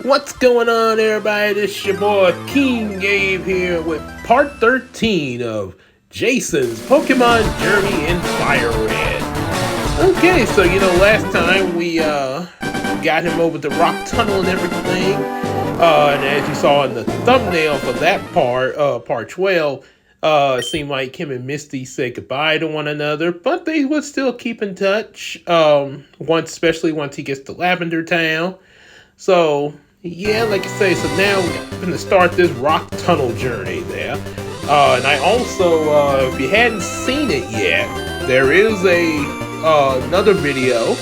What's going on, everybody? This your boy King Gabe here with part 13 of Jason's Pokemon Journey in Firered. Okay, so last time we got him over the rock tunnel and everything. And as you saw in the thumbnail for that part 12, it seemed like him and Misty said goodbye to one another, but they would still keep in touch. Especially once he gets to Lavender Town. So yeah, like I say, so now we're going to start this rock tunnel journey there. And I also, if you hadn't seen it yet, there is another video,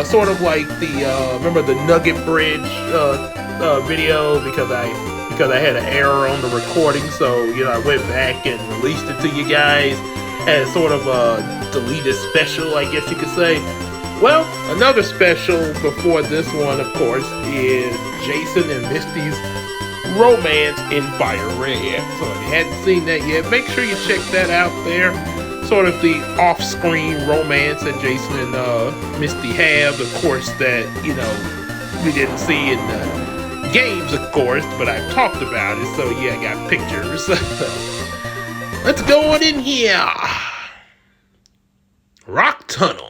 sort of like the remember the Nugget Bridge video, because I had an error on the recording, so I went back and released it to you guys as sort of a deleted special, I guess you could say. Well, another special before this one, of course, is Jason and Misty's romance in Firered. So if you hadn't seen that yet, make sure you check that out there. Sort of the off-screen romance that Jason and Misty have, of course, that, we didn't see in the games, of course, but I've talked about it, so yeah, I got pictures. Let's go on in here. Rock Tunnel.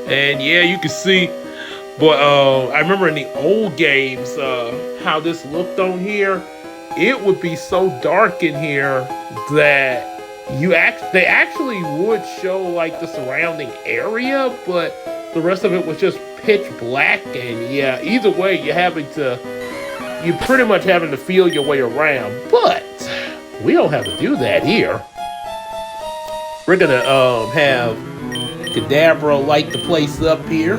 And yeah, you can see, but I remember in the old games how this looked on here. It would be so dark in here that they actually would show like the surrounding area, but the rest of it was just pitch black. And yeah, either way, you're pretty much having to feel your way around. But we don't have to do that here. We're gonna have Kadabra light the place up here.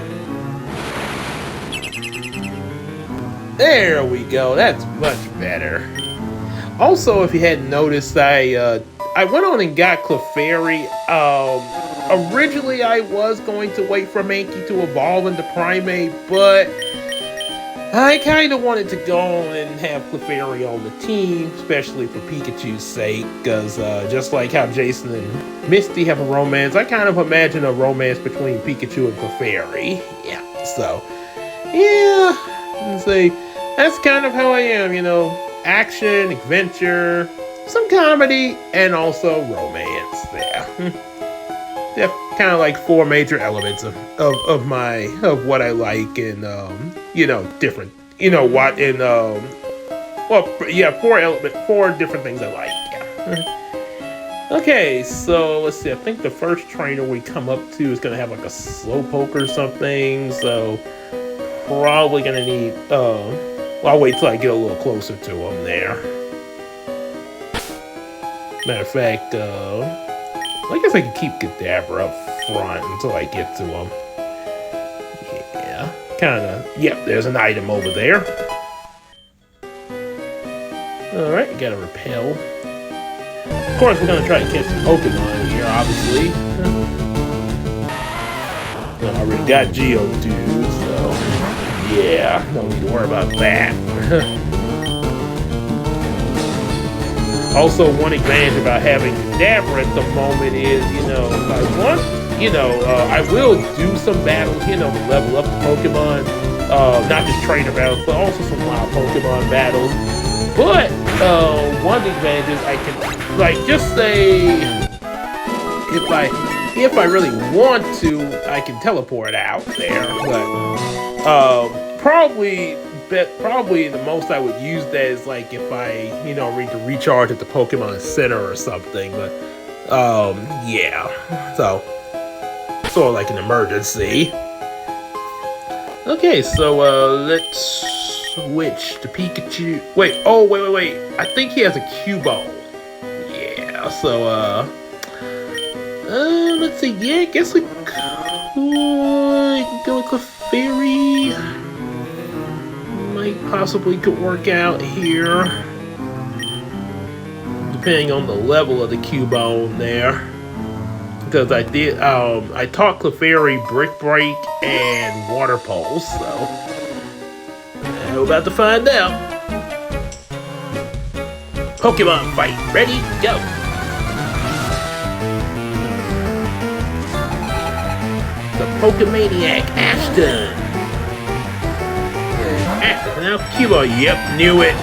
There we go. That's much better. Also, if you hadn't noticed, I went on and got Clefairy. Originally, I was going to wait for Mankey to evolve into Primate, but I kind of wanted to go on and have Clefairy on the team, especially for Pikachu's sake, because just like how Jason and Misty have a romance, I kind of imagine a romance between Pikachu and Clefairy. Yeah, so, yeah, let's see, that's kind of how I am, action, adventure, some comedy, and also romance there. Yeah, kind of like four major elements of what I like, and different, four different things I like. Yeah. Okay, so let's see. I think the first trainer we come up to is gonna have like a Slowpoke or something. So probably gonna need. I'll wait till I get a little closer to him there. Matter of fact, I guess I can keep Kadabra up front until I get to him. Yeah, kinda. Yep, there's an item over there. Alright, got a Repel. Of course, we're gonna try to catch some Pokemon here, obviously. I already got Geodude, so yeah, don't need to worry about that. Also, one advantage about having Kadabra at the moment is, if I want, I will do some battles, to level up the Pokemon. Not just trainer battles, but also some wild Pokemon battles. But, one advantage is I can, just say, if I really want to, I can teleport out there. But, probably the most I would use that is like if I, need to recharge at the Pokemon Center or something. But, yeah. So, sort of like an emergency. Okay, so, let's switch to Pikachu. Wait. I think he has a Cubone. Yeah, so, let's see. Yeah, I guess we could go with Clefairy. Possibly could work out here, depending on the level of the Cubone there, because I taught Clefairy Brick Break and Water Pulse, so we're about to find out. Pokemon fight, ready, go! The Pokemaniac Ashton. Now Cubone, yep, knew it.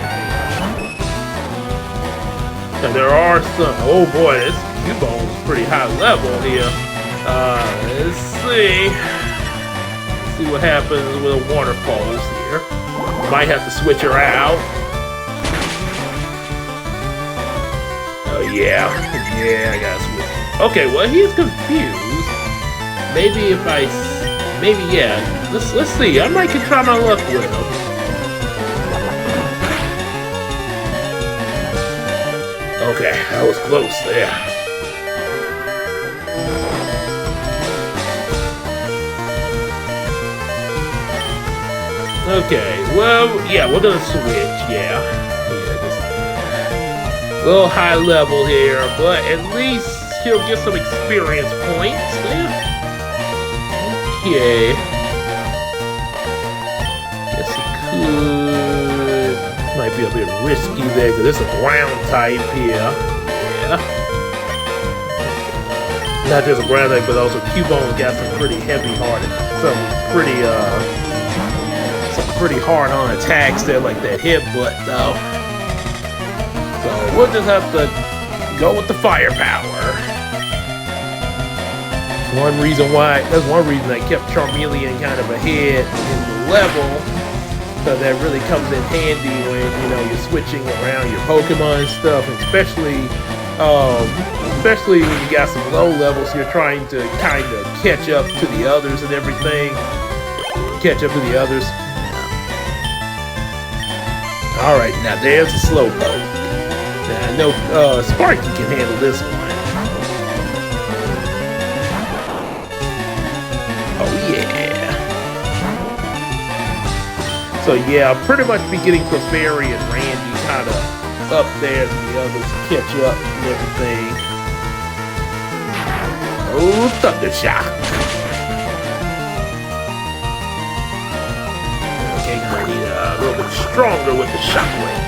And there are some, oh boy, this Cubone's pretty high level here. Let's see. See what happens with the waterfalls here. Might have to switch her out. Oh yeah, I gotta switch. Okay, well he's confused. Maybe if I, yeah. Let's see. I might can try my luck with him. Okay, that was close there. Okay, well, yeah, we're gonna switch, yeah, just a little high level here, but at least he'll get some experience points. Okay. Guess he could. Might be a bit risky there, because it's a ground type here. Yeah. Not just a ground type, but also Cubone got some pretty heavy-hearted, some pretty hard-on attacks there, like that headbutt, though. So we'll just have to go with the firepower. That's one reason I kept Charmeleon kind of ahead in the level, so that really comes in handy when you're switching around your Pokemon and stuff, especially when you got some low levels, you're trying to kind of catch up to the others and everything. Alright, now there's a Slowpoke. Now I know Sparky can handle this one. Oh yeah. So yeah, I'll pretty much be getting Clefairy and Randy kind of up there to the others to catch up and everything. Oh, Thunder Shock. Okay, gonna need a little bit stronger with the Shockwave.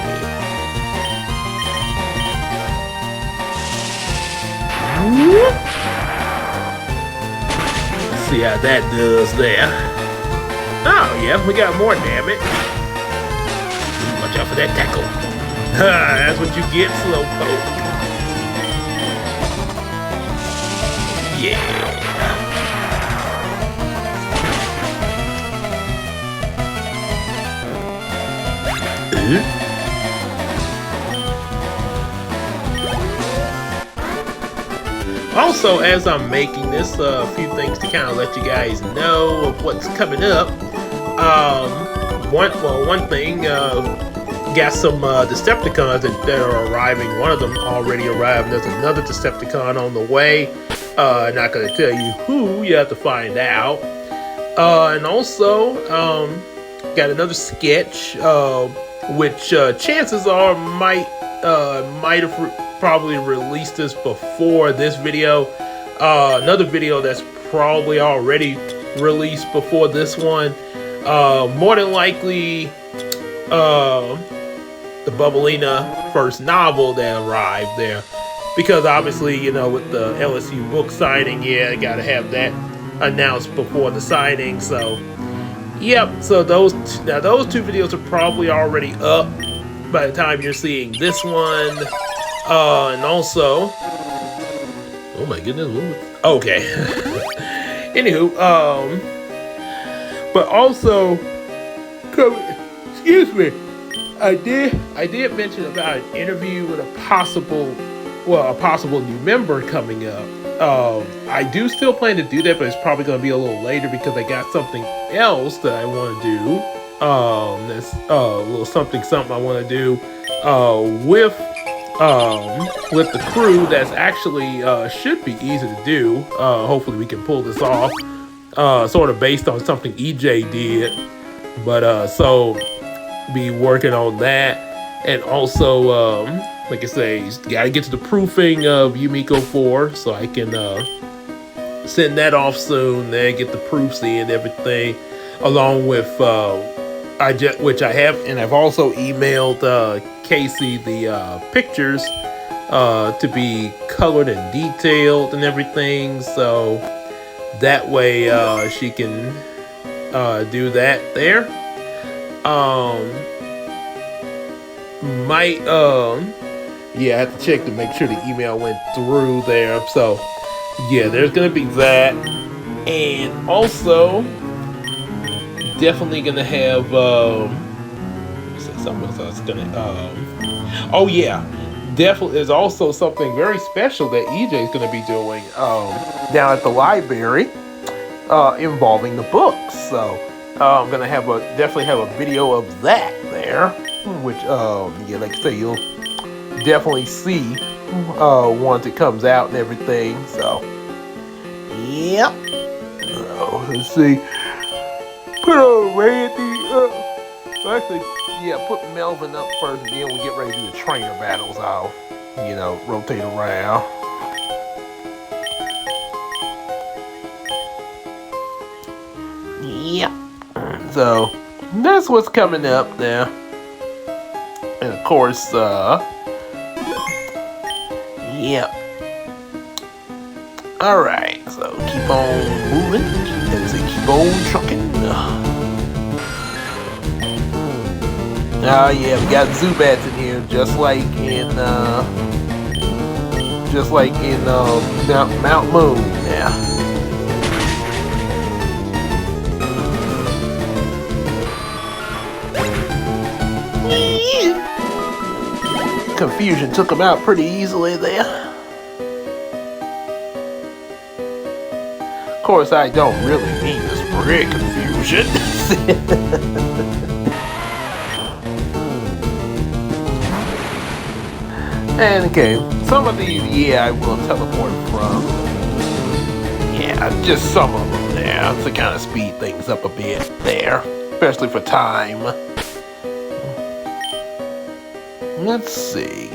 Let's see how that does there. Oh yeah, we got more damage. Watch out for that tackle. That's what you get, Slowpoke. Yeah. Also, as I'm making this, a few things to kind of let you guys know of what's coming up. One thing, got some Decepticons that are arriving. One of them already arrived. There's another Decepticon on the way. Not going to tell you who. You have to find out. And also, got another sketch, which chances are might have probably released this before this video. Another video that's probably already released before this one. More than likely, the Bubblina first novel that arrived there, because obviously with the LSU book signing, I gotta have that announced before the signing. So yep, so those two videos are probably already up by the time you're seeing this one. And also, oh my goodness, okay. Anywho, but also, excuse me, I did mention about an interview with a possible new member coming up. I do still plan to do that, but it's probably going to be a little later because I got something else that I want to do. That's a little something I want to do with the crew. That's actually should be easy to do. Hopefully we can pull this off. Sort of based on something EJ did, but so be working on that. And also, like I say, gotta get to the proofing of Yumiko 4, so I can send that off soon. Then get the proofs in and everything, along with which I have, and I've also emailed Casey the pictures to be colored and detailed and everything, so that way she can do that there. Um, might yeah, I have to check to make sure the email went through there. So yeah, there's gonna be that, and also definitely gonna have something else I was gonna oh yeah, definitely there's also something very special that EJ is gonna be doing down at the library involving the books. So I'm gonna have a definitely have a video of that there, which yeah, like I say, you'll definitely see once it comes out and everything. So yep. So let's see. Put on Randy up. Actually, yeah, put Melvin up first, and then we'll get ready to do the trainer battles. I'll, rotate around. Yep. So that's what's coming up there. And of course, yep. Alright, so keep on moving. As they keep on trucking. Oh yeah, we got Zubats in here, just like in Mount Moon. Yeah. Confusion took him out pretty easily there. Of course, I don't really mean to spread confusion. And okay, some of these, yeah, I will teleport from. Yeah, just some of them there to kind of speed things up a bit there, especially for time. Let's see,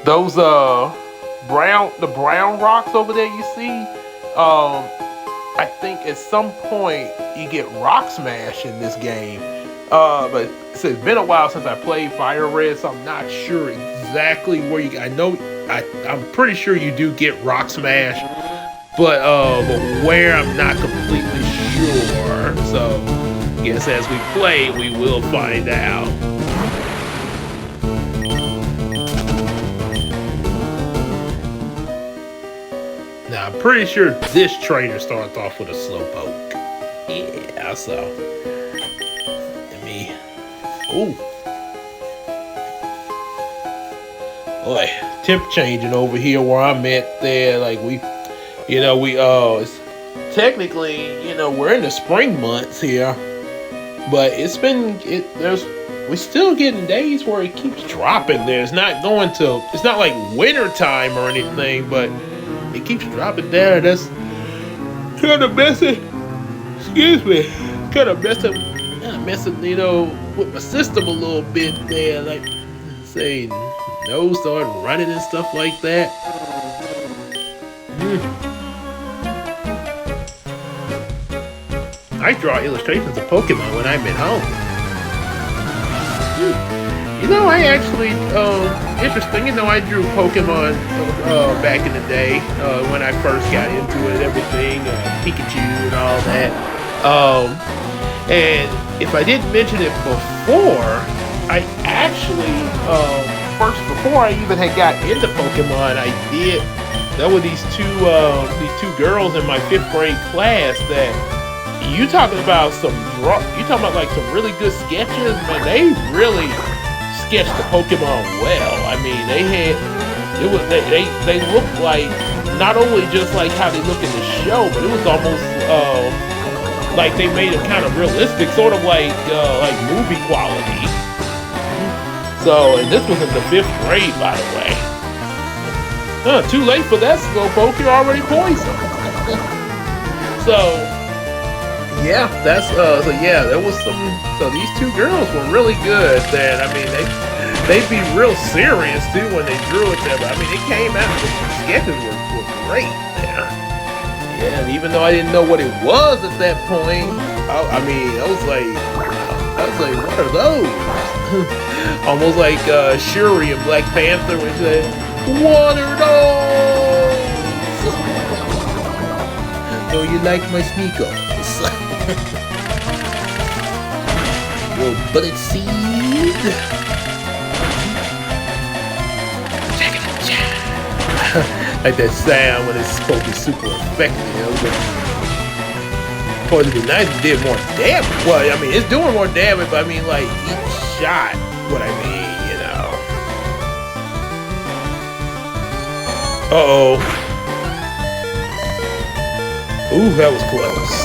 those brown rocks over there you see. I think at some point you get rock smash in this game. But it's been a while since I played Firered, so I'm not sure exactly where you. I'm pretty sure you do get rock smash, but where I'm not completely sure. So I guess as we play, we will find out. Now I'm pretty sure this trainer starts off with a slowpoke. Yeah, so. Ooh. Boy, temp changing over here where I'm at there. Like it's technically, we're in the spring months here. But we're still getting days where it keeps dropping there. It's not like winter time or anything, but it keeps dropping down. That's kind of messing, with my system a little bit there, like say nose started running and stuff like that. I draw illustrations of Pokemon when I'm at home. I actually interesting. I drew Pokemon back in the day when I first got into it, everything Pikachu and all that. And if I didn't mention it before, I actually, before I even had got into Pokemon, there were these two girls in my 5th grade class that, you talking about like some really good sketches, man, they really sketched the Pokemon well. I mean, they looked like, not only just like how they look in the show, but it was almost, like they made it kind of realistic, sort of like movie quality. So, and this was in the 5th grade, by the way. Too late for that Slowpoke, you're already poisoned. So, yeah, there was some. So these two girls were really good. Then I mean, they'd be real serious too when they drew it there. But I mean, it came out. The sketches were great there. Yeah, and even though I didn't know what it was at that point, I was like, what are those? Almost like Shuri in Black Panther when she said, "What are those? Do you like my sneakers?" Little bullet seed. Like that sound when it's supposed to be super effective. Of course, it'd be nice if it did more damage. Well, I mean, it's doing more damage, but I mean, like, each shot, what I mean, you know. Uh-oh. Ooh, that was close.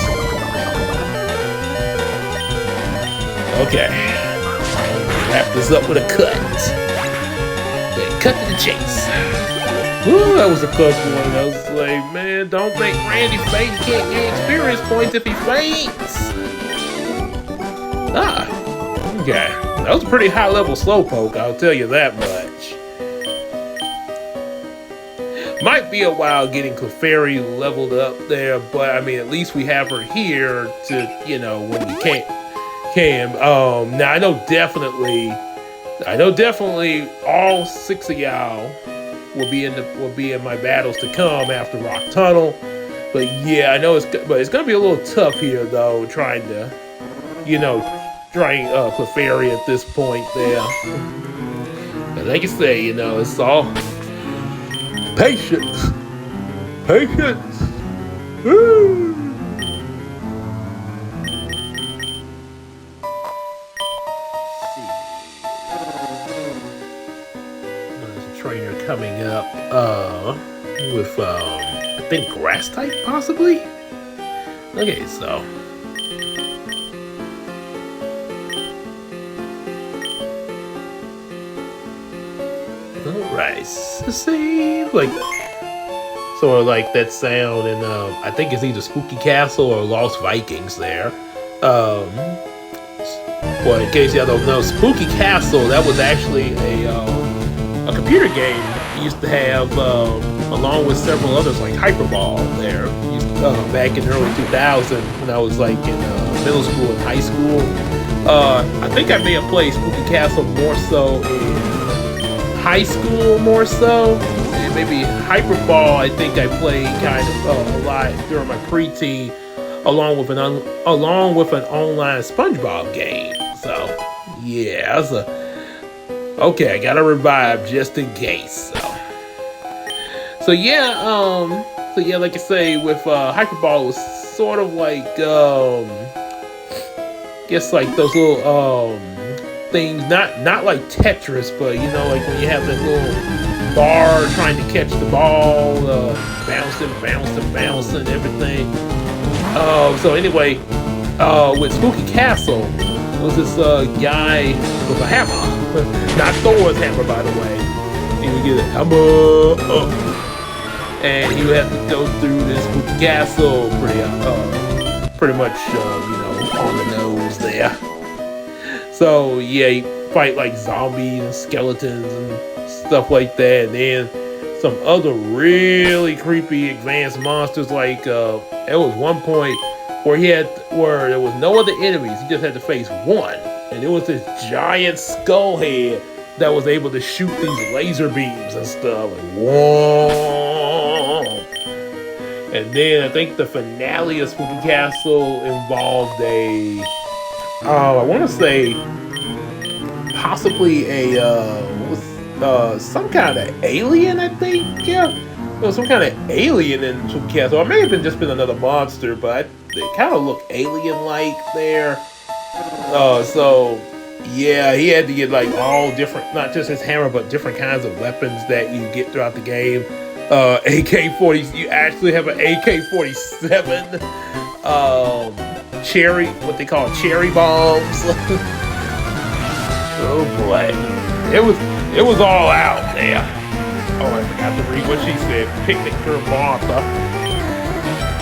Okay. Wrap this up with a cut. Then cut to the chase. Ooh, that was a close one. I was like, man, don't make Randy faint. He can't gain experience points if he faints. Ah, okay. That was a pretty high level slowpoke, I'll tell you that much. Might be a while getting Clefairy leveled up there, but I mean, at least we have her here to, you know, when we can. Now I know definitely all 6 of y'all will be in my battles to come after Rock Tunnel. But yeah, I know it's gonna be a little tough here though, trying Clefairy at this point there. But like I say, you know, it's all patience. Woo. Trainer coming up with I think grass type possibly. Okay, so alright, see, like sort of like that sound, and I think it's either Spooky Castle or Lost Vikings there. Well, in case y'all don't know, Spooky Castle, that was actually a computer game we used to have, along with several others like Hyperball there, back in the early 2000s when I was like in middle school and high school. I think I may have played Spooky Castle more so in high school more so. And maybe Hyperball I think I played kind of a lot during my preteen, along with an online SpongeBob game. So yeah, okay, I gotta revive just in case. So yeah, like I say, with Hyperball, it was sort of like guess like those little things, not like Tetris, but you know, like when you have that little bar trying to catch the ball, bouncing, everything. So anyway, with Spooky Castle, was this guy with a hammer. Not Thor's hammer, by the way. He would get a hammer up. And he would have to go through this Spooky Castle pretty much, you know, on the nose there. So, yeah, you fight like zombies and skeletons and stuff like that. And then some other really creepy advanced monsters, like, there was one point where there was no other enemies. He just had to face one. And it was this giant skull head that was able to shoot these laser beams and stuff. Like, whoa! And then I think the finale of Spooky Castle involved I want to say, possibly some kind of alien, I think. Yeah. There was some kind of alien in Spooky Castle. Or it may have just been another monster, but it kind of looked alien-like there. So yeah, he had to get like all different, not just his hammer, but different kinds of weapons that you get throughout the game. AK-40, you actually have an AK-47, cherry, what they call cherry bombs. Oh boy, it was all out there. Oh, I forgot to read what she said. Picnic for Martha.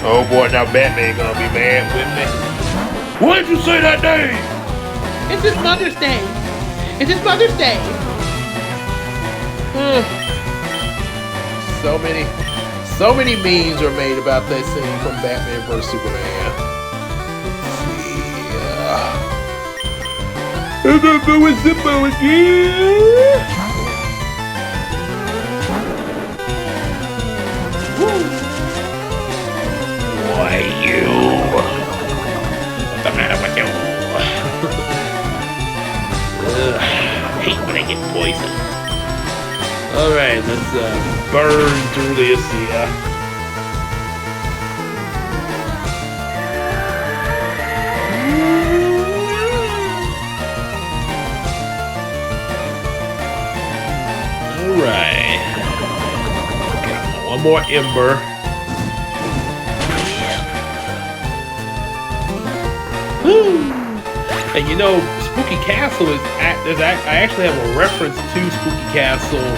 Oh boy, now Batman gonna be mad with me. Why did you say that name? It's his Mother's Day. It's his Mother's Day. So many memes are made about that scene from Batman vs Superman. Yeah. And I'm doing Zippo again. Why you? What's the matter with you? get poisoned. Alright, let's burn through this here. Alright. Okay, one more ember. And you know, Spooky Castle is I actually have a reference to Spooky Castle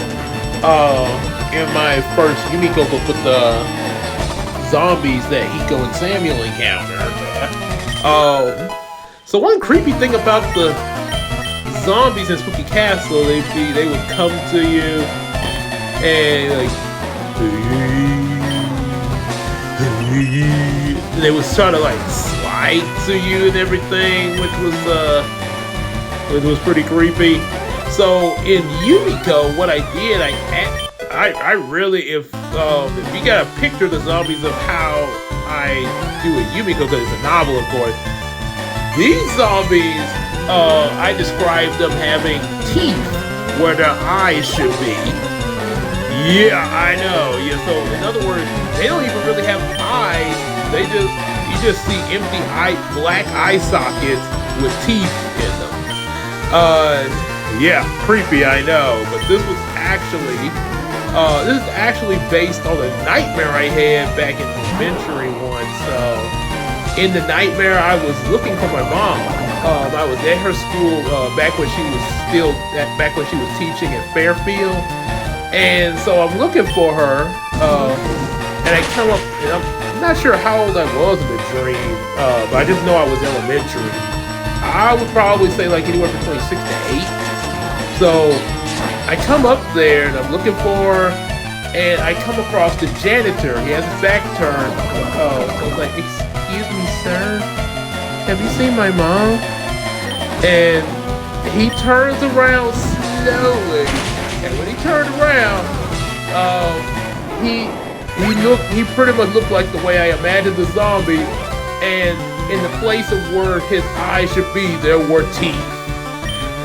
in my first Yumiko book with the zombies that Hiko and Samuel encountered. So one creepy thing about the zombies in Spooky Castle, they would come to you and like they would sort of like slide to you and everything, which was pretty creepy. So in Yumiko, what I did, I really, if you got a picture of the zombies of how I do a Yumiko, because it's a novel, of course. These zombies, I described them having teeth where their eyes should be. Yeah, I know. Yeah, so in other words, they don't even really have eyes. You just see empty black eye sockets with teeth in them. Yeah, creepy, I know. But this is actually based on a nightmare I had back in elementary once. In the nightmare, I was looking for my mom. I was at her school back when she was teaching at Fairfield. And so I'm looking for her, and I come up, and I'm not sure how old I was in the dream, but I just know I was elementary. I would probably say like anywhere between 6 to 8. So I come up there, and I'm looking for her, and I come across the janitor. He has his back turned. So I was like, "Excuse me, sir, have you seen my mom?" And he turns around slowly. And when he turned around, he pretty much looked like the way I imagined the zombie. And in the place of where his eyes should be, there were teeth.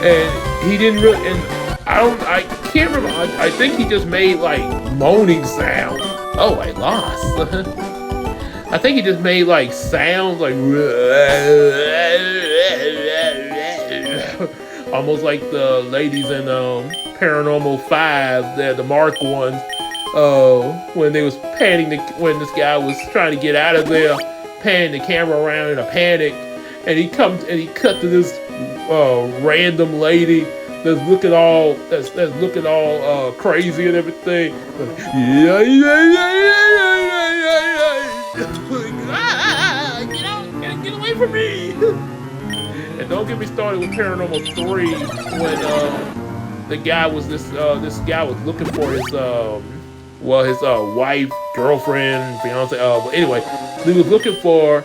And he didn't really. And I can't remember. I think he just made like moaning sounds. Oh, I lost. I think he just made like sounds like. Almost like the ladies in Paranormal 5, they're the marked ones, when they was when this guy was trying to get out of there, panning the camera around in a panic, and he cut to this random lady that's looking all crazy and everything. Get away from me! And don't get me started with Paranormal 3 when the guy was this guy was looking for his wife, girlfriend, fiance. But anyway, he was looking for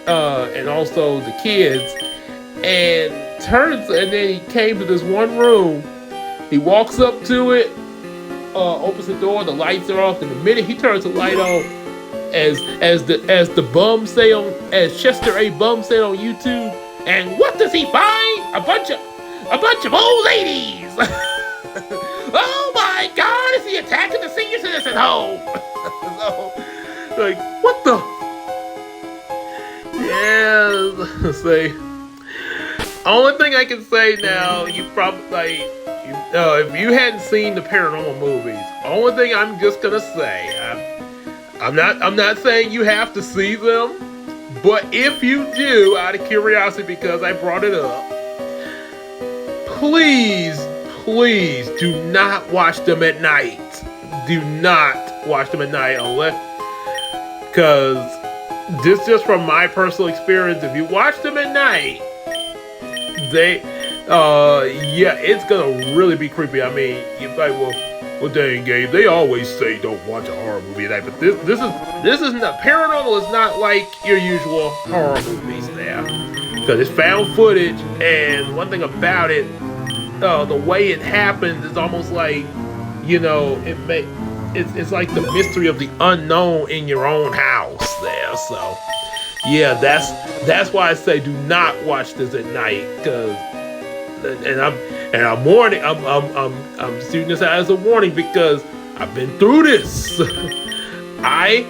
and also the kids. And then he came to this one room. He walks up to it, opens the door, the lights are off, and the minute he turns the light on, as the bum say on, as Chester A. Bum said on YouTube. And what does he find? A bunch of old ladies. Oh my God! Is he attacking the senior citizen home? So, like, what the? Yeah. Say. Only thing I can say now, you probably if you hadn't seen the paranormal movies. Only thing I'm just gonna say, I'm not saying you have to see them. But if you do, out of curiosity, because I brought it up, please do not watch them at night. Do not watch them at night because this just from my personal experience. If you watch them at night, it's gonna really be creepy. I mean, you're like, well, dang, Gabe, they always say don't watch a horror movie at night, but this is not paranormal. Is not like your usual horror movies there, because it's found footage, and one thing about it, the way it happens is almost like, it's like the mystery of the unknown in your own house there. So yeah, that's why I say do not watch this at night, And I'm warning. I'm shooting this out as a warning because I've been through this. I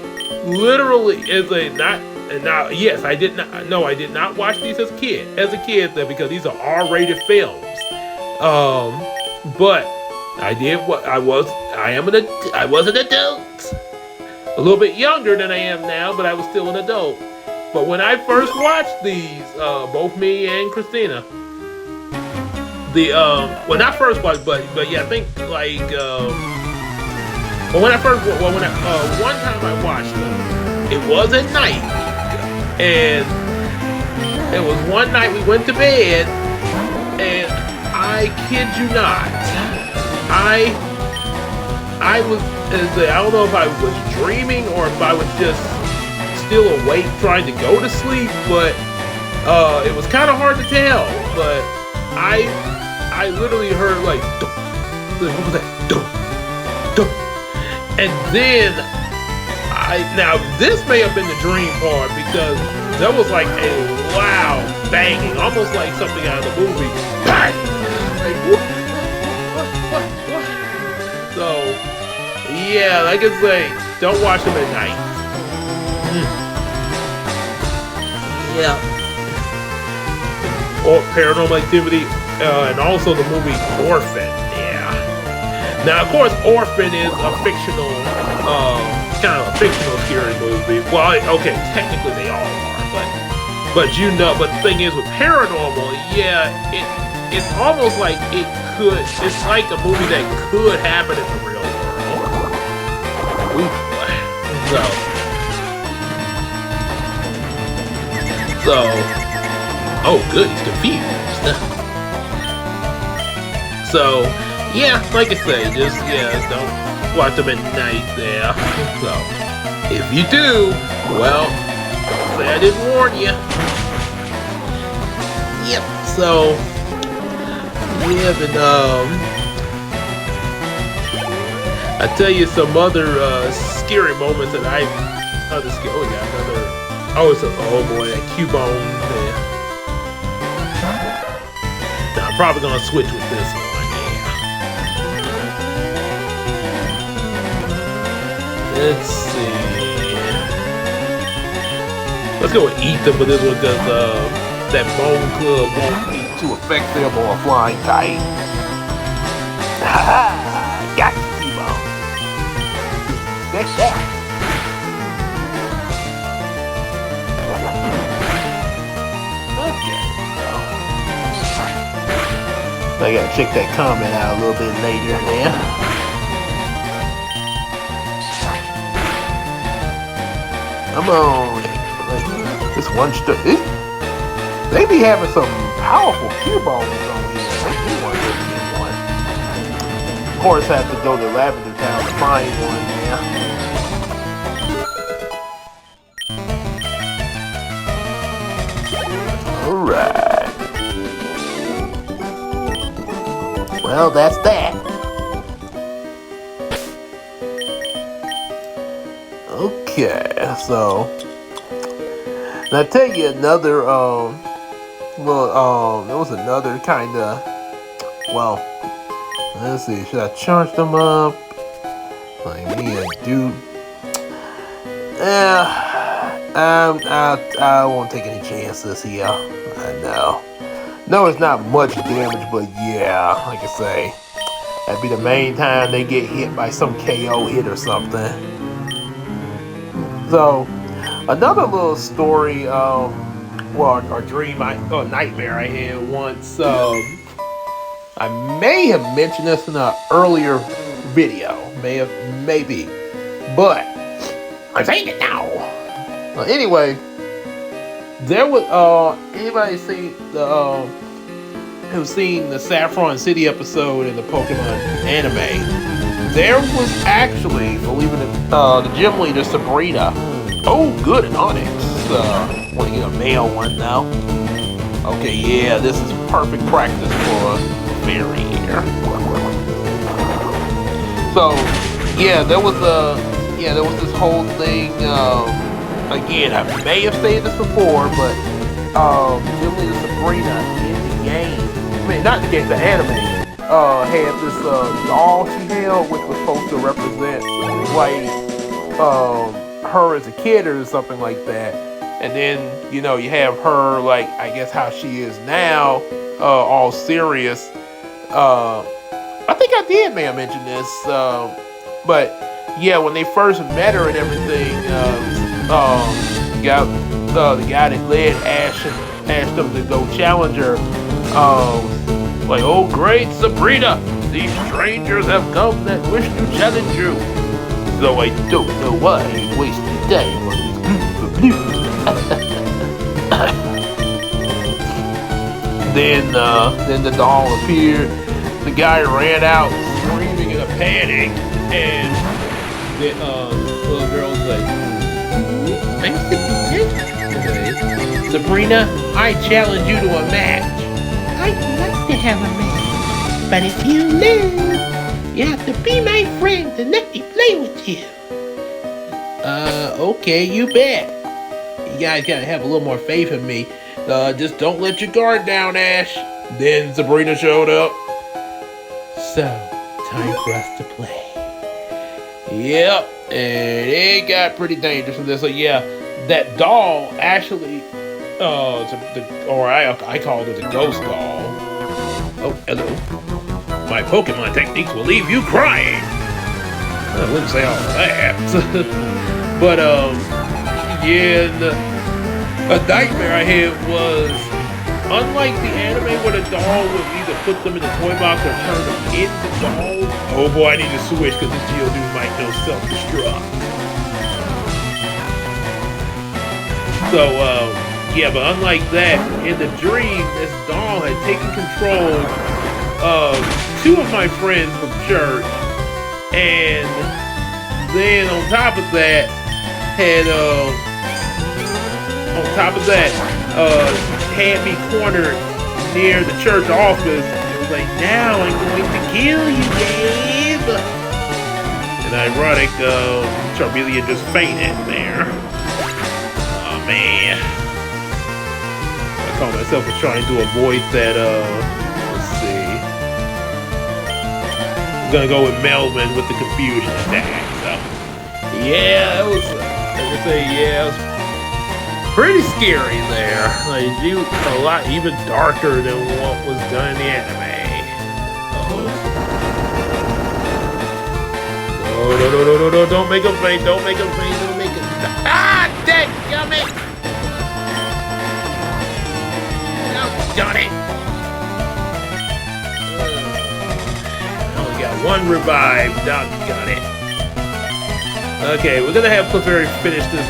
literally is a not. Now, yes, I did not. No, I did not watch these as a kid. Because these are R-rated films. But I did what I was. I was an adult. A little bit younger than I am now, but I was still an adult. But when I first watched these, both me and Christina, well, not first watched, but yeah, I think like well, one time I watched them, it was at night, and it was one night we went to bed, and I kid you not, I don't know if I was dreaming or if I was just still awake trying to go to sleep, but it was kind of hard to tell. But I literally heard like, what was that? Dum. And then now this may have been the dream part because there was like a loud banging, almost like something out of the movie. Bang! Like what? So yeah, like I say, don't watch them at night. Yeah. Or Paranormal Activity, and also the movie Orphan. Yeah. Now, of course, Orphan is a fictional, kind of a fictional scary movie. Well, okay, technically they all are, but the thing is with Paranormal, yeah, it's almost like it's like a movie that could happen in the real world. Oh good, he's confused. So, yeah, like I say, just, don't watch them at night there. So, if you do, well, say I didn't warn you. Yep, so, yeah, but, I tell you some other, scary moments that oh boy, that Cubone there. Now, I'm probably gonna switch with this one, yeah. Let's see. Let's go with Ethan for this one because that Bone Club won't be too effective or flying tight. Ha! Got you, Cubone. Next that. I gotta check that comment out a little bit later there. Come on. Like, this one they be having some powerful Cubones on here. Make me want to get one. Of course, I have to go to Lavender Town to find one now. Alright. Well, that's that. Okay, so now I tell you another there was another kind of, well, let's see, should I charge them up? Like me a dude. I won't take any chances here. I know. No, it's not much damage, but yeah, like I say, that'd be the main time they get hit by some KO hit or something. So, another little story, or dream, or nightmare I had once. I may have mentioned this in an earlier video, maybe, but I'm saying it now. Anyway. There was anybody who's seen the Saffron City episode in the Pokemon anime? There was actually, believe it, the gym leader Sabrina. Oh, good, an Onyx. Want to get a male one now? Okay, yeah, this is perfect practice for Fairy here. So, yeah, there was this whole thing. Again, I may have stated this before, but Gym Leader Sabrina in the game, I mean, not the game, the anime, had this doll she held, which was supposed to represent like her as a kid or something like that. And then you have her like I guess how she is now, all serious. I think I did may have mentioned this, but yeah, when they first met her and everything, got the guy that led Ash them to go challenge her. Like, oh great Sabrina, these strangers have come that wish to challenge you. So I don't know why you wasted time on these Then the doll appeared. The guy ran out screaming in a panic, and the little girl's like, Sabrina, I challenge you to a match. I'd like to have a match, but if you lose, you have to be my friend and let me play with you. Okay, you bet. You guys gotta have a little more faith in me. Just don't let your guard down, Ash. Then Sabrina showed up. So, time for us to play. Yep, and it got pretty dangerous from this. So yeah, that doll actually, I called it the ghost doll. Oh, hello. My Pokemon techniques will leave you crying. I wouldn't say all that. But, yeah, a nightmare I had was, unlike the anime where the doll would either put them in the toy box or turn them into dolls. Oh boy, I need to switch because this Geodude might know self-destruct. So, yeah, but unlike that, in the dream, this doll had taken control of two of my friends from church, and then on top of that, had me cornered near the church office. It was like, now I'm going to kill you, Gabe. And ironic, Charmeleon just fainted there. Oh man. I call myself trying to avoid that, let's see. I'm gonna go with Melvin with the confusion attack, so. Yeah, it was, it was pretty scary there. Like, a lot even darker than what was done in the anime. No, don't make him faint, don't make him faint, don't make him faint. Ah, dadgummit! Done it! I only got one revive, doggone it. Okay, we're gonna have Clefairy finish this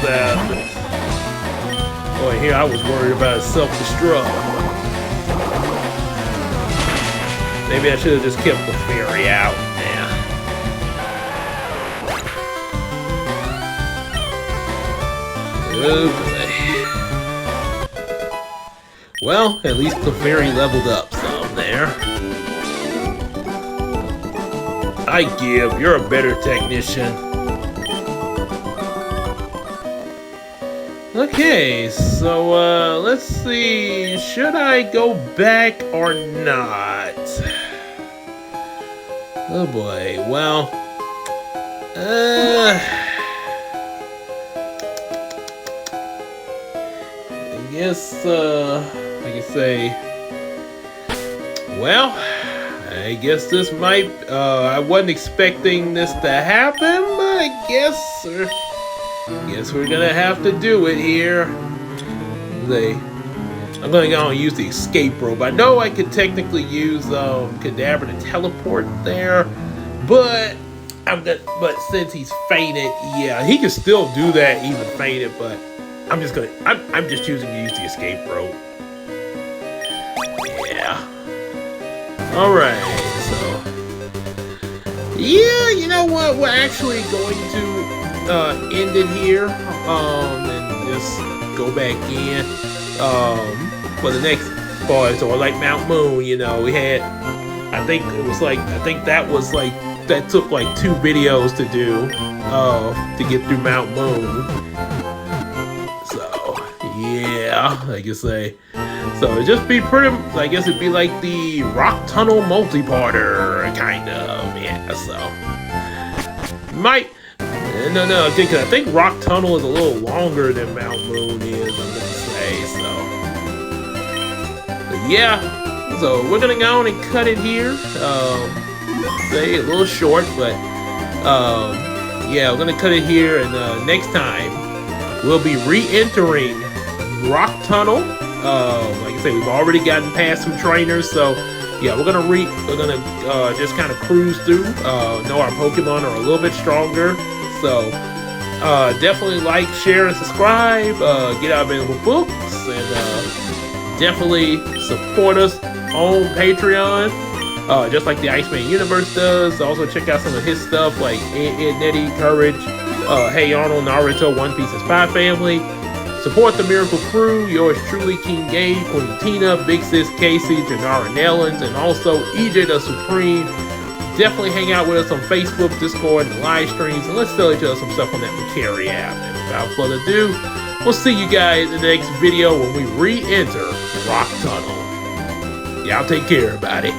Boy, here I was worried about self-destruct. Maybe I should have just kept Clefairy out. Yeah. Oh boy. Well, at least Clefairy leveled up some there. I give, you're a better technician. Okay, so let's see, should I go back or not? Oh boy, well, I guess, I can say, well, I guess this might, I wasn't expecting this to happen, but I guess we're gonna have to do it here. I'm gonna go and use the escape rope. I know I could technically use Kadabra to teleport there, but since he's fainted, yeah, he can still do that even fainted. But I'm just choosing to use the escape rope. Yeah. All right. So yeah, you know what? We're actually going to end it here, and just go back in, for the next part. So like Mount Moon, we had, I think that took like 2 videos to do, to get through Mount Moon. So, yeah. Yeah, like you say. So it'd just be pretty, I guess it'd be like the Rock Tunnel multi-parter, kind of. Yeah, so. No, I think Rock Tunnel is a little longer than Mount Moon is, I'm gonna say, so. But yeah, so we're gonna go on and cut it here. Say a little short, but yeah, we're gonna cut it here, and next time we'll be re-entering Rock Tunnel. Like I said, we've already gotten past some trainers, so yeah, we're gonna just kind of cruise through. Know our Pokemon are a little bit stronger, so definitely like, share, and subscribe. Get our available books, and definitely support us on Patreon. Just like the Iceman Universe does. Also check out some of his stuff like Ed Nettie, Courage, Hey Arnold, Naruto, One Piece, and Spy Family. Support the Miracle Crew, yours truly, King Gabe, Queen Tina, Big Sis Casey, Janara Nellens, and also EJ the Supreme. Definitely hang out with us on Facebook, Discord, and live streams, and let's sell each other some stuff on that Macari app. And without further ado, we'll see you guys in the next video when we re-enter Rock Tunnel. Y'all take care, everybody.